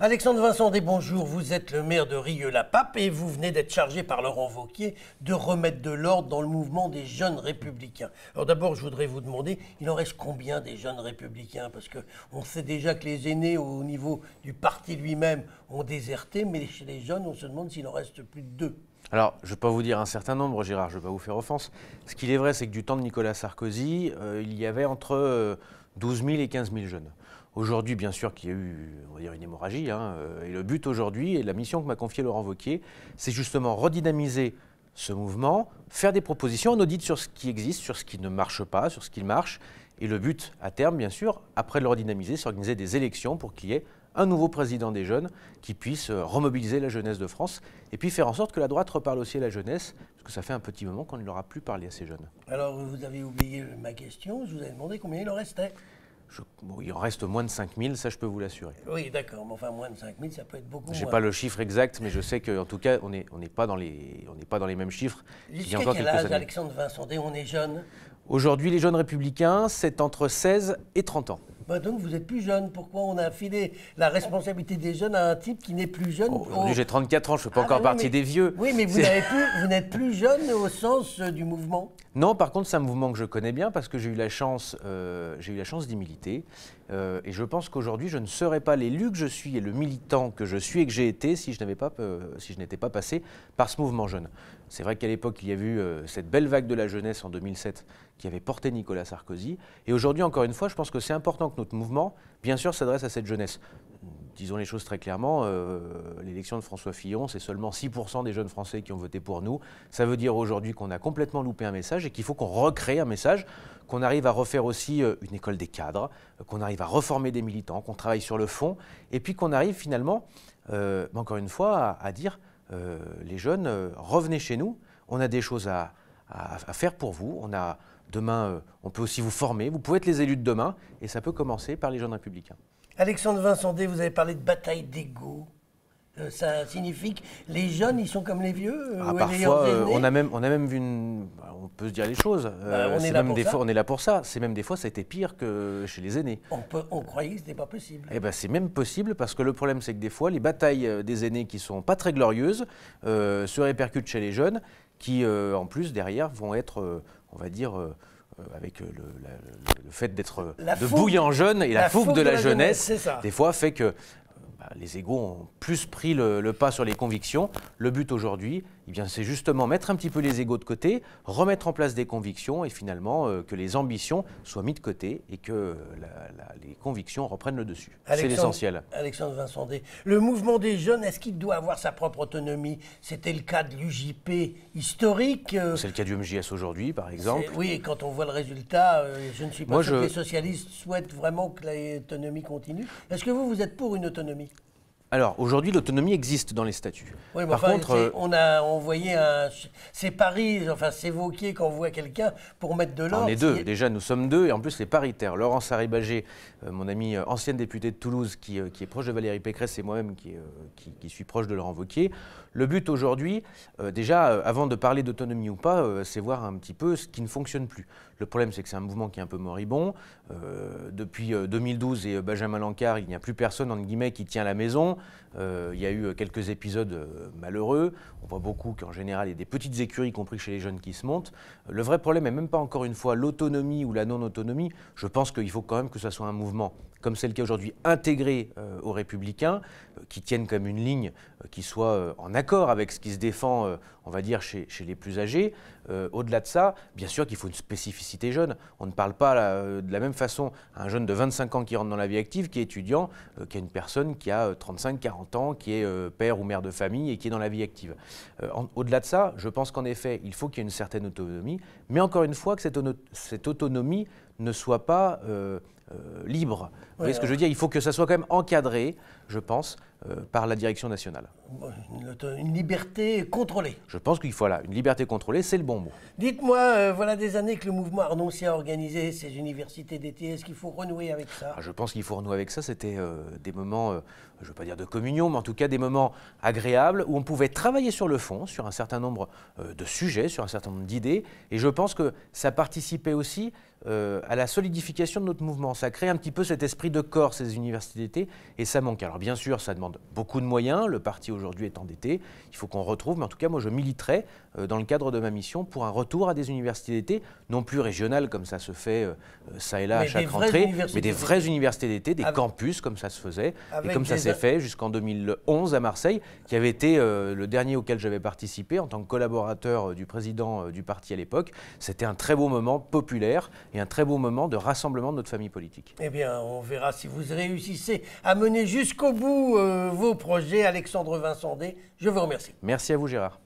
Alexandre Vincendé, bonjour. Vous êtes le maire de Rieux-la-Pape et vous venez d'être chargé par Laurent Wauquiez de remettre de l'ordre dans le mouvement des jeunes républicains. Alors d'abord, je voudrais vous demander, il en reste combien des jeunes républicains? Parce qu'on sait déjà que les aînés au niveau du parti lui-même ont déserté, mais chez les jeunes, on se demande s'il en reste plus de 2. Alors, je ne vais pas vous dire un certain nombre, Gérard, je ne vais pas vous faire offense. Ce qu'il est vrai, c'est que du temps de Nicolas Sarkozy, il y avait entre 12 000 et 15 000 jeunes. Aujourd'hui, bien sûr qu'il y a eu, on va dire, une hémorragie. Et le but aujourd'hui, et la mission que m'a confiée Laurent Wauquiez, c'est justement redynamiser ce mouvement, faire des propositions, un audit sur ce qui existe, sur ce qui ne marche pas, sur ce qui marche. Et le but, à terme, bien sûr, après de le redynamiser, c'est organiser des élections pour qu'il y ait un nouveau président des jeunes qui puisse remobiliser la jeunesse de France et puis faire en sorte que la droite reparle aussi à la jeunesse, parce que ça fait un petit moment qu'on ne leur a plus parlé à ces jeunes. Alors, vous avez oublié ma question, je vous ai demandé combien il en restait. Il en reste moins de 5 000, ça je peux vous l'assurer. Oui, d'accord, mais enfin moins de 5 000, ça peut être beaucoup. Je n'ai pas le chiffre exact, mais je sais qu'en tout cas, on n'est pas dans les mêmes chiffres qu'il y a encore quelques années. Alexandre Vincendé, on est jeune. Aujourd'hui, les jeunes républicains, c'est entre 16 et 30 ans. Bah donc vous êtes plus jeune. Pourquoi on a filé la responsabilité des jeunes à un type qui n'est plus jeune? Aujourd'hui, j'ai 34 ans, je ne fais pas encore partie des vieux. Oui, mais vous n'êtes plus jeune au sens du mouvement. Non, par contre, c'est un mouvement que je connais bien parce que j'ai eu la chance d'y militer. Et je pense qu'aujourd'hui, je ne serais pas l'élu que je suis et le militant que je suis et que j'ai été si je n'étais pas passé par ce mouvement jeune. C'est vrai qu'à l'époque, il y a eu cette belle vague de la jeunesse en 2007 qui avait porté Nicolas Sarkozy. Et aujourd'hui, encore une fois, je pense que c'est important que notre mouvement, bien sûr, s'adresse à cette jeunesse. Disons les choses très clairement, l'élection de François Fillon, c'est seulement 6% des jeunes Français qui ont voté pour nous. Ça veut dire aujourd'hui qu'on a complètement loupé un message et qu'il faut qu'on recrée un message, qu'on arrive à refaire aussi une école des cadres, qu'on arrive à reformer des militants, qu'on travaille sur le fond, et puis qu'on arrive finalement, encore une fois, à dire les jeunes, revenez chez nous, on a des choses à faire pour vous, demain, on peut aussi vous former, vous pouvez être les élus de demain, et ça peut commencer par les jeunes républicains. Alexandre Vincendé, vous avez parlé de bataille d'ego. Ça signifie que les jeunes, ils sont comme les vieux parfois, on a même vu on peut se dire les choses. On est là pour ça. C'est même des fois, ça a été pire que chez les aînés. On croyait que ce n'était pas possible. Eh ben, c'est même possible parce que le problème, c'est que des fois, les batailles des aînés qui sont pas très glorieuses se répercutent chez les jeunes qui, en plus, derrière, vont être, on va dire... avec le fait d'être de bouillant jeune et la fougue de la jeunesse, des fois fait que les égos ont plus pris le pas sur les convictions. Le but aujourd'hui, c'est justement mettre un petit peu les égos de côté, remettre en place des convictions et finalement que les ambitions soient mises de côté et que les convictions reprennent le dessus. C'est l'essentiel. Alexandre Vincendé, le mouvement des jeunes, est-ce qu'il doit avoir sa propre autonomie? C'était le cas de l'UJP historique. C'est le cas du MJS aujourd'hui, par exemple. Oui, et quand on voit le résultat, je ne suis pas sûr que les socialistes souhaitent vraiment que l'autonomie continue. Est-ce que vous êtes pour une autonomie? Alors, aujourd'hui, l'autonomie existe dans les statuts. Oui, mais par contre, on a envoyé c'est Paris, enfin, c'est Wauquiez qu'on voit quelqu'un pour mettre de l'ordre. On est deux, déjà, nous sommes deux, et en plus, c'est paritaire. Laurence Harribagé, mon amie ancienne députée de Toulouse, qui est proche de Valérie Pécresse, et moi-même qui suis proche de Laurent Wauquiez. Le but aujourd'hui, déjà, avant de parler d'autonomie ou pas, c'est voir un petit peu ce qui ne fonctionne plus. Le problème, c'est que c'est un mouvement qui est un peu moribond. Depuis 2012 et Benjamin Lancard, il n'y a plus personne, entre guillemets, qui tient la maison. Il y a eu quelques épisodes malheureux. On voit beaucoup qu'en général, il y a des petites écuries, y compris chez les jeunes, qui se montent. Le vrai problème n'est même pas, encore une fois, l'autonomie ou la non-autonomie. Je pense qu'il faut quand même que ce soit un mouvement, comme c'est le cas aujourd'hui, intégré aux Républicains, qui tiennent comme une ligne qui soit en accord avec ce qui se défend, on va dire, chez les plus âgés. Au-delà de ça, bien sûr qu'il faut une spécificité jeune. On ne parle pas de la même façon à un jeune de 25 ans qui rentre dans la vie active, qui est étudiant, qu'à une personne qui a 35-40 ans, qui est père ou mère de famille et qui est dans la vie active. Au-delà de ça, je pense qu'en effet, il faut qu'il y ait une certaine autonomie, mais encore une fois, que cette autonomie ne soit pas libre. Vous voyez ce que je veux dire? Il faut que ça soit quand même encadré, je pense, par la direction nationale. Une liberté contrôlée. Je pense qu'il faut une liberté contrôlée, c'est le bon mot. Dites-moi, voilà des années que le mouvement a renoncé à organiser ces universités d'été. Est-ce qu'il faut renouer avec ça? Je pense qu'il faut renouer avec ça. C'était des moments, je ne veux pas dire de communion, mais en tout cas des moments agréables où on pouvait travailler sur le fond, sur un certain nombre de sujets, sur un certain nombre d'idées. Et je pense que ça participait aussi à la solidification de notre mouvement. Ça crée un petit peu cet esprit de corps, ces universités d'été, et ça manque. Alors bien sûr, ça demande beaucoup de moyens. Le parti aujourd'hui est endetté. Il faut qu'on retrouve, mais en tout cas, moi, je militerai dans le cadre de ma mission pour un retour à des universités d'été, non plus régionales comme ça se fait ça et là à chaque rentrée, mais des vraies universités d'été, des campus comme ça se faisait, et comme ça s'est fait jusqu'en 2011 à Marseille, qui avait été le dernier auquel j'avais participé en tant que collaborateur du président du parti à l'époque. C'était un très beau moment populaire et un très beau moment de rassemblement de notre famille politique. Eh bien, on verra si vous réussissez à mener jusqu'au bout vos projets. Alexandre Vincendé, je vous remercie. Merci à vous, Gérard.